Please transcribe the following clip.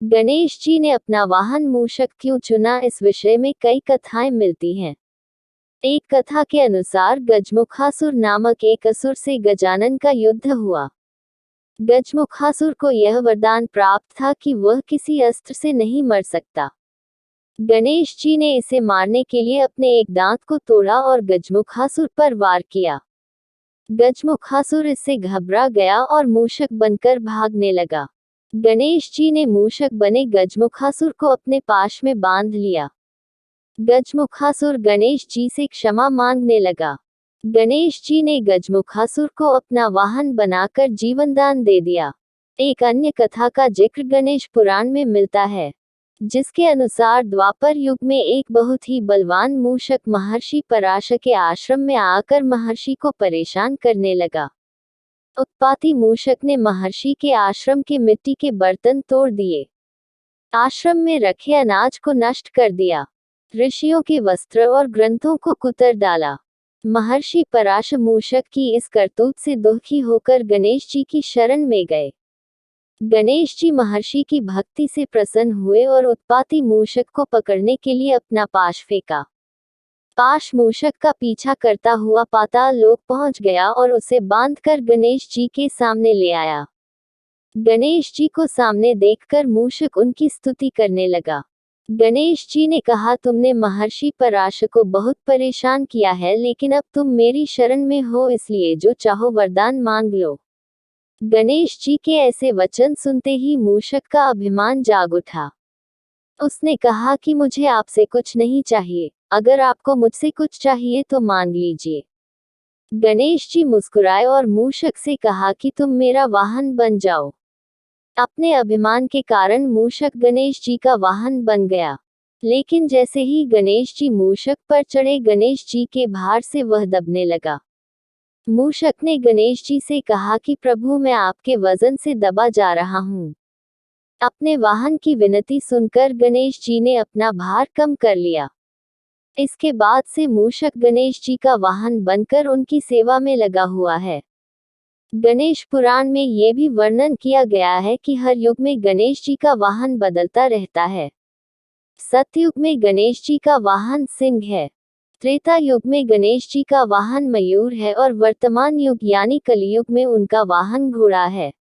गणेश जी ने अपना वाहन मूषक क्यों चुना, इस विषय में कई कथाएं मिलती हैं। एक कथा के अनुसार गजमुखासुर नामक एक असुर से गजानन का युद्ध हुआ। गजमुखासुर को यह वरदान प्राप्त था कि वह किसी अस्त्र से नहीं मर सकता। गणेश जी ने इसे मारने के लिए अपने एक दांत को तोड़ा और गजमुखासुर पर वार किया। गजमुखासुर इससे घबरा गया और मूषक बनकर भागने लगा। गणेश जी ने मूषक बने गजमुखासुर को अपने पाश में बांध लिया। गजमुखासुर गणेश जी से क्षमा मांगने लगा। गणेश जी ने गजमुखासुर को अपना वाहन बनाकर जीवनदान दे दिया। एक अन्य कथा का जिक्र गणेश पुराण में मिलता है, जिसके अनुसार द्वापर युग में एक बहुत ही बलवान मूषक महर्षि पराशर के आश्रम में आकर महर्षि को परेशान करने लगा। उत्पाती मूषक ने महर्षि के आश्रम के मिट्टी के बर्तन तोड़ दिए, आश्रम में रखे अनाज को नष्ट कर दिया, ऋषियों के वस्त्र और ग्रंथों को कुतर डाला। महर्षि पराशर मूषक की इस करतूत से दुखी होकर गणेश जी की शरण में गए। गणेश जी महर्षि की भक्ति से प्रसन्न हुए और उत्पाती मूषक को पकड़ने के लिए अपना पाश फेंका। पाश मूषक का पीछा करता हुआ पाताल लोक पहुंच गया और उसे बांधकर गणेश जी के सामने ले आया। गणेश जी को सामने देखकर मूषक उनकी स्तुति करने लगा। गणेश जी ने कहा, तुमने महर्षि पराशर को बहुत परेशान किया है, लेकिन अब तुम मेरी शरण में हो, इसलिए जो चाहो वरदान मांग लो। गणेश जी के ऐसे वचन सुनते ही मूषक का अभिमान जाग उठा। उसने कहा कि मुझे आपसे कुछ नहीं चाहिए, अगर आपको मुझसे कुछ चाहिए तो मांग लीजिए। गणेश जी मुस्कुराए और मूषक से कहा कि तुम मेरा वाहन बन जाओ। अपने अभिमान के कारण मूषक गणेश जी का वाहन बन गया, लेकिन जैसे ही गणेश जी मूषक पर चढ़े, गणेश जी के भार से वह दबने लगा। मूषक ने गणेश जी से कहा कि प्रभु, मैं आपके वजन से दबा जा रहा हूँ। अपने वाहन की विनती सुनकर गणेश जी ने अपना भार कम कर लिया। इसके बाद से मूषक गणेश जी का वाहन बनकर उनकी सेवा में लगा हुआ है। गणेश पुराण में ये भी वर्णन किया गया है कि हर युग में गणेश जी का वाहन बदलता रहता है। सतयुग में गणेश जी का वाहन सिंह है, त्रेता युग में गणेश जी का वाहन मयूर है और वर्तमान युग यानी कलियुग में उनका वाहन घोड़ा है।